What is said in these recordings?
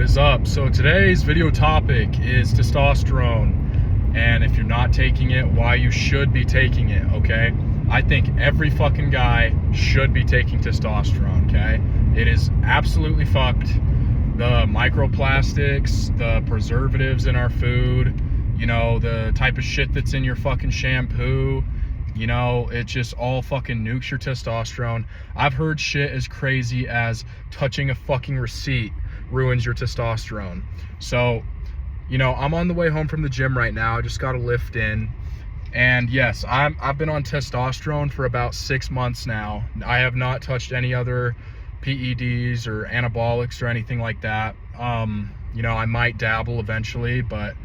What is up? So today's video topic is testosterone, and if you're not taking it, why you should be taking it, okay? I think every fucking guy should be taking testosterone, okay? It is absolutely fucked. The microplastics, the preservatives in our food, you know, the type of shit that's in your fucking shampoo, you know, it just all fucking nukes your testosterone. I've heard shit as crazy as touching a fucking receipt ruins your testosterone. So, you know, I'm on the way home from the gym right now. I just got a lift in. And yes, I've been on testosterone for about 6 months now. I have not touched any other PEDs or anabolics or anything like that. You know, I might dabble eventually, but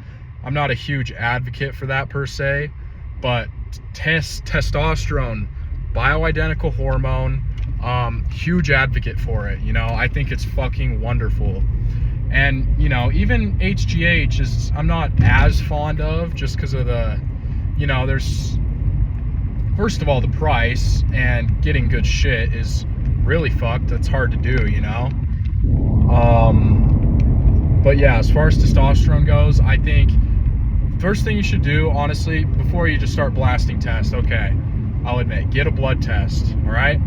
I'm not a huge advocate for that per se. But testosterone, bioidentical hormone, huge advocate for it. You know, I think it's fucking wonderful. And, you know, even HGH is, I'm not as fond of, just because of the, you know, there's, first of all, the price, and getting good shit is really fucked. It's hard to do, you know. But yeah, as far as testosterone goes, I think first thing you should do, honestly, before you just start blasting tests, okay, I'll admit, get a blood test, all right?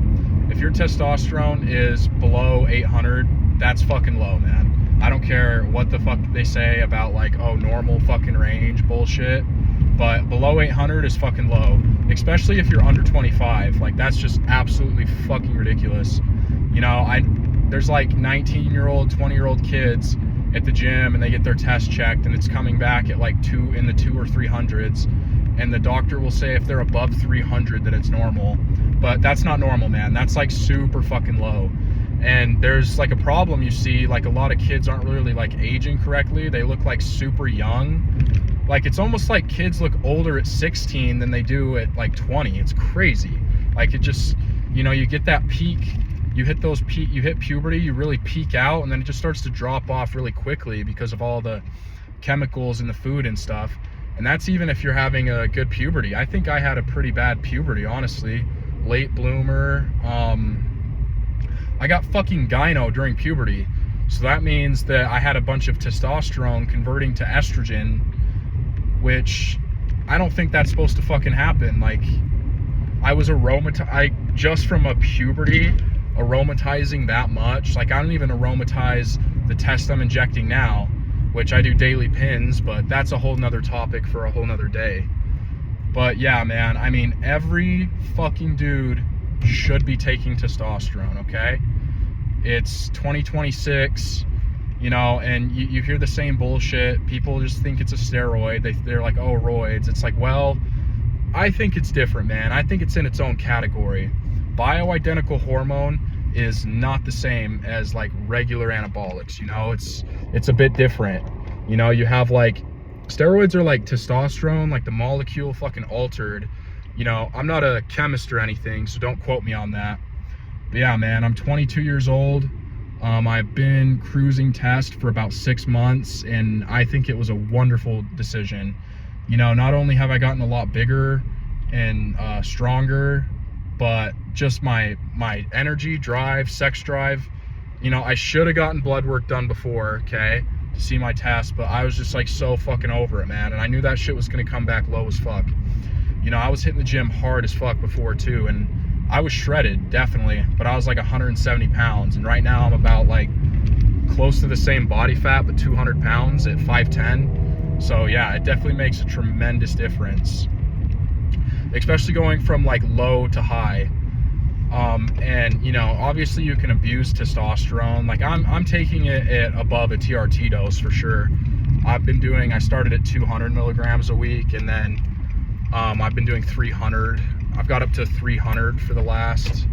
If your testosterone is below 800, that's fucking low, man. I don't care what the fuck they say about, like, oh, normal fucking range bullshit, but below 800 is fucking low, especially if you're under 25. Like, that's just absolutely fucking ridiculous. You know, there's like 19-year-old, 20-year-old kids at the gym, and they get their test checked, and it's coming back at like in the 200s or 300s, and the doctor will say if they're above 300 that it's normal, but that's not normal, man. That's like super fucking low. And there's like a problem, you see, like a lot of kids aren't really like aging correctly. They look like super young. Like, it's almost like kids look older at 16 than they do at like 20. It's crazy. Like, it just, you know, you get that peak. You hit puberty, you really peak out, and then it just starts to drop off really quickly because of all the chemicals in the food and stuff. And that's even if you're having a good puberty. I think I had a pretty bad puberty, honestly. Late bloomer. I got fucking gyno during puberty. So that means that I had a bunch of testosterone converting to estrogen, which I don't think that's supposed to fucking happen. Like, I was just from a puberty, aromatizing that much. Like, I don't even aromatize the test I'm injecting now, which I do daily pins, but that's a whole nother topic for a whole nother day. But yeah, man, I mean, every fucking dude should be taking testosterone, okay? It's 2026, you know, and you hear the same bullshit. People just think it's a steroid. They're like, oh, roids. It's like, well, I think it's different, man. I think it's in its own category. Bioidentical hormone is not the same as like regular anabolics, you know. It's a bit different. You know, you have like steroids are like testosterone, like the molecule fucking altered. You know, I'm not a chemist or anything, so don't quote me on that. But yeah, man, I'm 22 years old. I've been cruising test for about 6 months, and I think it was a wonderful decision. You know, not only have I gotten a lot bigger and stronger, but just my energy, drive, sex drive. You know, I should have gotten blood work done before, okay, to see my test, but I was just like so fucking over it, man. And I knew that shit was gonna come back low as fuck. You know, I was hitting the gym hard as fuck before too, and I was shredded, definitely, but I was like 170 pounds, and right now I'm about like close to the same body fat, but 200 pounds at 5'10". So yeah, it definitely makes a tremendous difference, especially going from like low to high. And you know, obviously you can abuse testosterone. Like, I'm taking it at above a TRT dose for sure. I started at 200 milligrams a week, and then I've been doing 300. I've got up to 300 for the last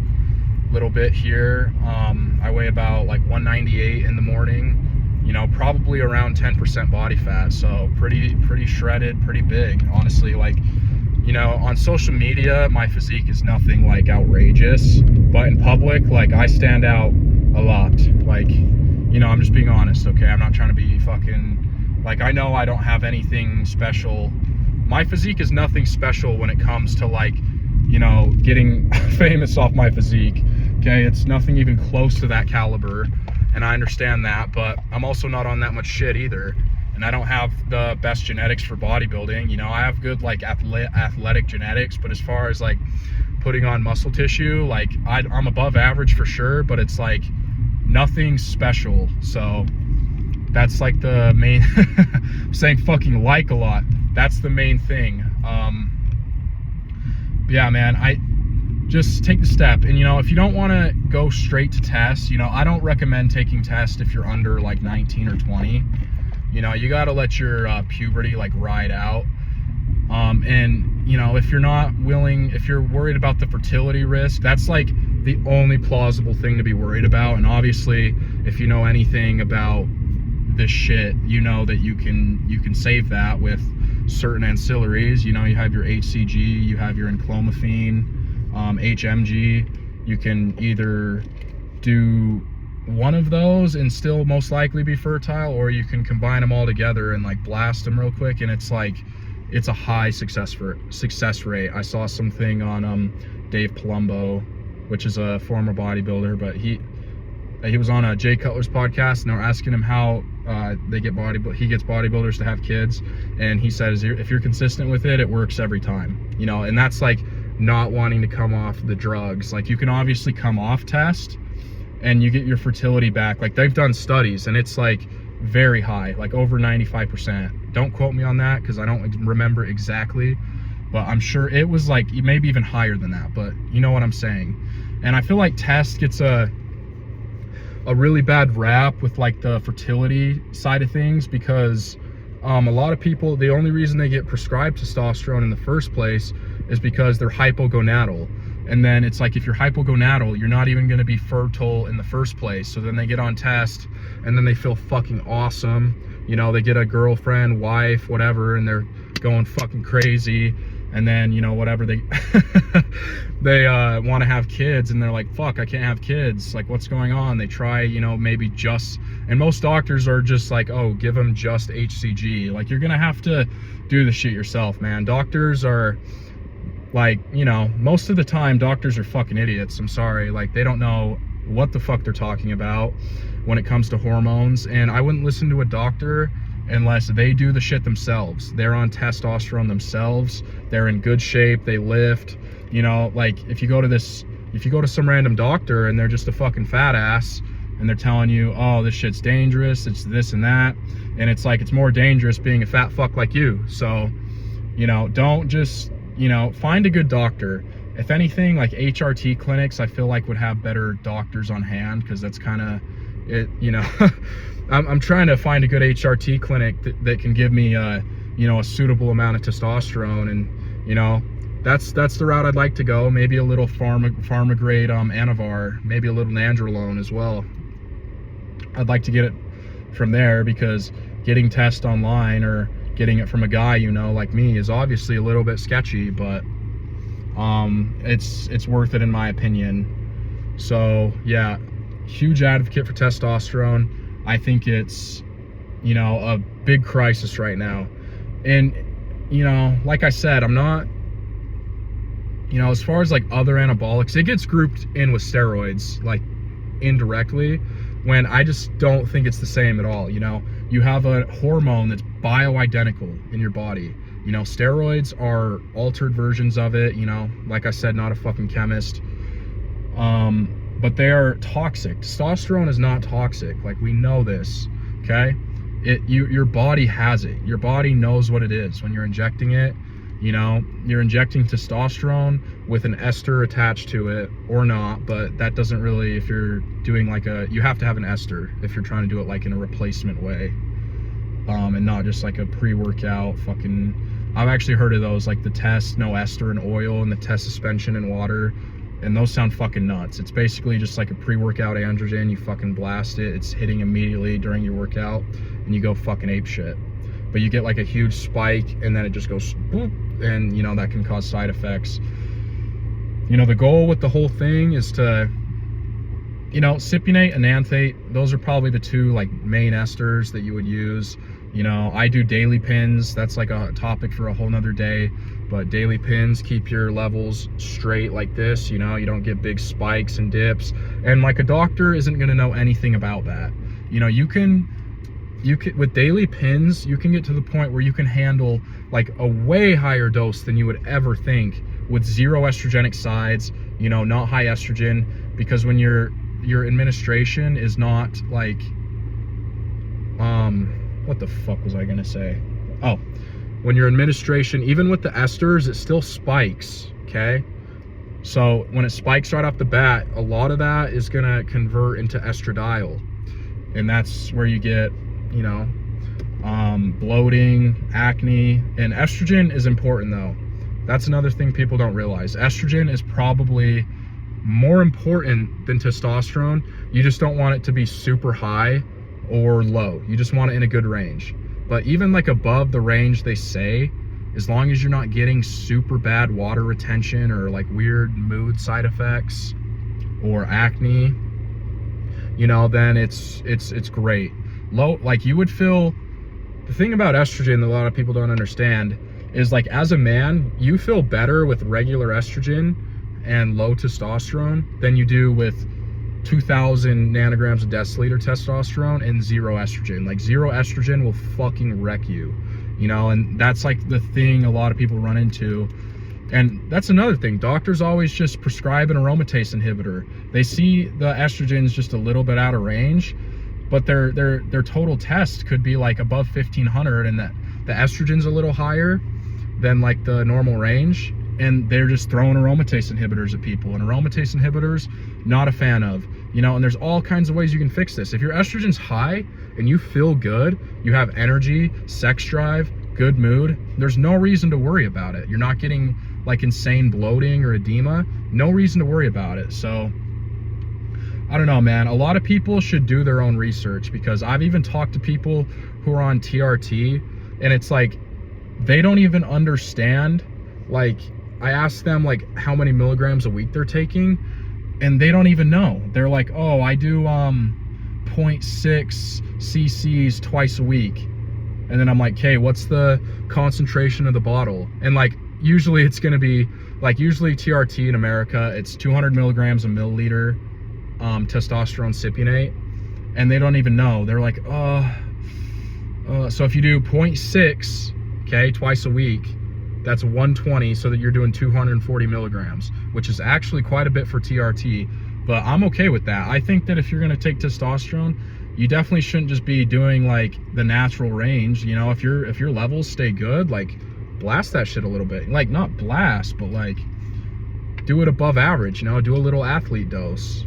little bit here. I weigh about like 198 in the morning, you know, probably around 10% body fat. So pretty shredded, pretty big, honestly. Like, you know, on social media, my physique is nothing like outrageous, but in public, like, I stand out a lot. Like, you know, I'm just being honest, okay? I'm not trying to be fucking, like, I know I don't have anything special. My physique is nothing special when it comes to, like, you know, getting famous off my physique, okay? It's nothing even close to that caliber. and I understand that, but I'm also not on that much shit either. And I don't have the best genetics for bodybuilding. You know, I have good like athletic genetics, but as far as like putting on muscle tissue, like I'm above average for sure, but it's like nothing special. So that's like the main saying fucking like a lot. That's the main thing. Yeah, man, I just take the step. And you know, if you don't want to go straight to test, you know, I don't recommend taking test if you're under like 19 or 20. You know, you got to let your puberty like ride out. And you know, if you're not willing, if you're worried about the fertility risk, that's like the only plausible thing to be worried about. And obviously, if you know anything about this shit, you know that you can save that with certain ancillaries. You know, you have your HCG, you have your enclomiphene, HMG. You can either do one of those and still most likely be fertile, or you can combine them all together and like blast them real quick, and it's like it's a high success rate. I saw something on Dave Palumbo, which is a former bodybuilder, but he was on Jay Cutler's podcast, and they were asking him how he gets bodybuilders to have kids, and he says if you're consistent with it, it works every time. You know, and that's like not wanting to come off the drugs. Like, you can obviously come off test and you get your fertility back. Like, they've done studies and it's like very high, like over 95%. Don't quote me on that because I don't remember exactly, but I'm sure it was like maybe even higher than that, but you know what I'm saying. And I feel like test gets a really bad rap with like the fertility side of things, because a lot of people, the only reason they get prescribed testosterone in the first place is because they're hypogonadal. And then it's like, if you're hypogonadal, you're not even going to be fertile in the first place. So then they get on test and then they feel fucking awesome. You know, they get a girlfriend, wife, whatever, and they're going fucking crazy. And then, you know, whatever, they want to have kids, and they're like, fuck, I can't have kids. Like, what's going on? They try, you know, maybe just, and most doctors are just like, oh, give them just HCG. Like, you're going to have to do the shit yourself, man. Doctors are like, you know, most of the time doctors are fucking idiots. I'm sorry. Like, they don't know what the fuck they're talking about when it comes to hormones. And I wouldn't listen to a doctor unless they do the shit themselves. They're on testosterone themselves. They're in good shape. They lift. You know, like, if you go to some random doctor and they're just a fucking fat ass and they're telling you, oh, this shit's dangerous, it's this and that, and it's like, it's more dangerous being a fat fuck like you. So, you know, don't just, you know, find a good doctor. If anything, like HRT clinics, I feel like would have better doctors on hand, because that's kind of it, you know. I'm trying to find a good HRT clinic that can give me you know, a suitable amount of testosterone, and you know, that's the route I'd like to go. Maybe a little pharma grade Anavar, maybe a little Nandrolone as well. I'd like to get it from there, because getting test online or getting it from a guy, you know, like me, is obviously a little bit sketchy, but it's worth it in my opinion. So yeah, huge advocate for testosterone. I think it's, you know, a big crisis right now. And, you know, like I said, I'm not, you know, as far as like other anabolics, it gets grouped in with steroids, like indirectly, when I just don't think it's the same at all. You know, you have a hormone that's bioidentical in your body. You know, steroids are altered versions of it, you know, like I said, not a fucking chemist. But they are toxic. Testosterone is not toxic. Like, we know this, okay? Your body has it. Your body knows what it is when you're injecting it. You know, you're injecting testosterone with an ester attached to it or not, but that doesn't really, if you're doing like you have to have an ester if you're trying to do it like in a replacement way, and not just like a pre-workout fucking, I've actually heard of those, like the test, no ester and oil, and the test suspension and water. And those sound fucking nuts. It's basically just like a pre-workout androgen. You fucking blast it. It's hitting immediately during your workout, and you go fucking ape shit. But you get like a huge spike, and then it just goes boop, and you know, that can cause side effects. You know, the goal with the whole thing is to, you know, cypionate, enanthate. Those are probably the two like main esters that you would use. You know, I do daily pins. That's like a topic for a whole nother day. But daily pins keep your levels straight like this. You know, you don't get big spikes and dips. And like a doctor isn't going to know anything about that. You know, you can with daily pins, you can get to the point where you can handle like a way higher dose than you would ever think with zero estrogenic sides, you know, not high estrogen, because when your administration is not like, what the fuck was I gonna say? Oh, when your administration, even with the esters, it still spikes, okay? So when it spikes right off the bat, a lot of that is gonna convert into estradiol. And that's where you get, you know, bloating, acne. And estrogen is important though. That's another thing people don't realize. Estrogen is probably more important than testosterone. You just don't want it to be super high or low. You just want it in a good range. But even like above the range they say, as long as you're not getting super bad water retention or like weird mood side effects or acne, you know, then it's great. Low, like you would feel, the thing about estrogen that a lot of people don't understand is like as a man, you feel better with regular estrogen and low testosterone than you do with 2,000 nanograms a deciliter testosterone and zero estrogen. Like zero estrogen will fucking wreck you, you know, and that's like the thing a lot of people run into. And that's another thing. Doctors always just prescribe an aromatase inhibitor. They see the estrogen's just a little bit out of range, but their total test could be like above 1,500, and that the estrogen's a little higher than like the normal range, and they're just throwing aromatase inhibitors at people. And aromatase inhibitors, not a fan of, you know. And there's all kinds of ways you can fix this. If your estrogen's high and you feel good, you have energy, sex drive, good mood, there's no reason to worry about it. You're not getting like insane bloating or edema, no reason to worry about it. So I don't know, man. A lot of people should do their own research, because I've even talked to people who are on TRT, and it's like they don't even understand. Like I asked them like how many milligrams a week they're taking, and they don't even know. They're like, oh, I do 0.6 cc's twice a week. And then I'm like, okay, what's the concentration of the bottle? And like usually it's gonna be like, usually TRT in America, it's 200 milligrams a milliliter testosterone cypionate, and they don't even know. They're like, so if you do 0.6, okay, twice a week, that's 120, so that you're doing 240 milligrams, which is actually quite a bit for TRT, but I'm okay with that. I think that if you're gonna take testosterone, you definitely shouldn't just be doing like the natural range. You know, if your levels stay good, like blast that shit a little bit. Like not blast, but like do it above average, you know, do a little athlete dose.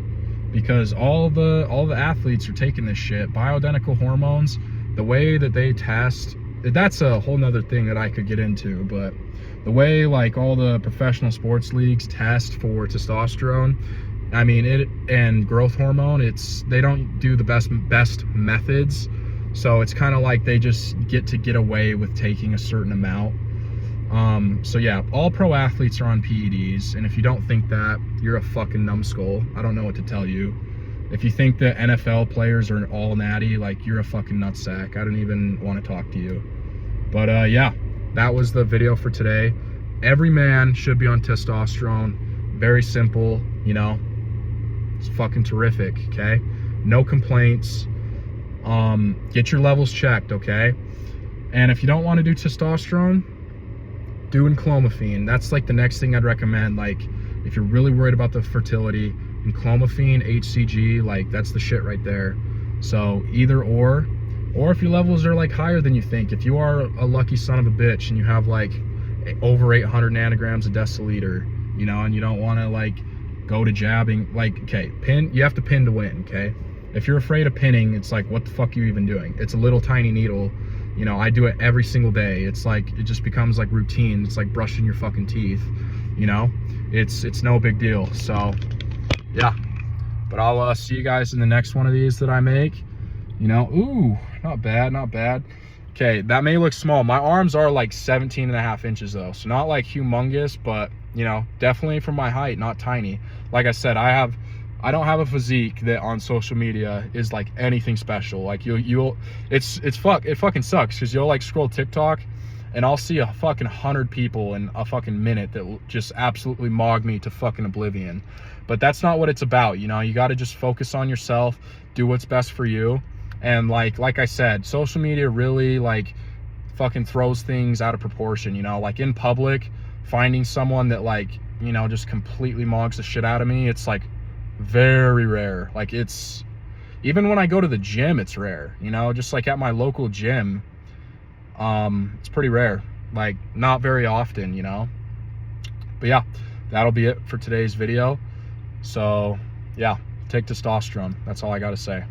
Because all the athletes are taking this shit. Bioidentical hormones, the way that they test, that's a whole nother thing that I could get into, but the way like all the professional sports leagues test for testosterone, I mean, and growth hormone, they don't do the best methods. So it's kind of like they just get away with taking a certain amount. So yeah, all pro athletes are on PEDs, and if you don't think that, you're a fucking numbskull. I don't know what to tell you. If you think that NFL players are all natty, like you're a fucking nutsack. I don't even want to talk to you. But yeah, that was the video for today. Every man should be on testosterone. Very simple, you know. It's fucking terrific, okay? No complaints. Get your levels checked, okay? And if you don't want to do testosterone, do enclomiphene. That's like the next thing I'd recommend. Like if you're really worried about the fertility, enclomiphene, HCG, like that's the shit right there. So either or if your levels are like higher than you think, if you are a lucky son of a bitch and you have like over 800 nanograms a deciliter, you know, and you don't want to like go to jabbing, like, okay, pin, you have to pin to win, okay? If you're afraid of pinning, it's like, what the fuck are you even doing? It's a little tiny needle. You know, I do it every single day. It's like, it just becomes like routine. It's like brushing your fucking teeth, you know? It's no big deal. So yeah, but I'll see you guys in the next one of these that I make. You know, ooh, not bad, not bad. Okay, that may look small. My arms are like 17.5 inches though. So not like humongous, but you know, definitely for my height, not tiny. Like I said, I have I don't have a physique that on social media is like anything special. Like it fucking sucks, because you'll like scroll TikTok and I'll see a fucking 100 people in a fucking minute that will just absolutely mog me to fucking oblivion. But that's not what it's about, you know. You got to just focus on yourself, do what's best for you. And like I said, social media really like fucking throws things out of proportion, you know. Like in public, finding someone that like, you know, just completely mogs the shit out of me, it's like very rare. Like it's, even when I go to the gym, it's rare, you know. Just like at my local gym, it's pretty rare, like not very often, you know. But yeah, that'll be it for today's video. So yeah, take testosterone. That's all I gotta say.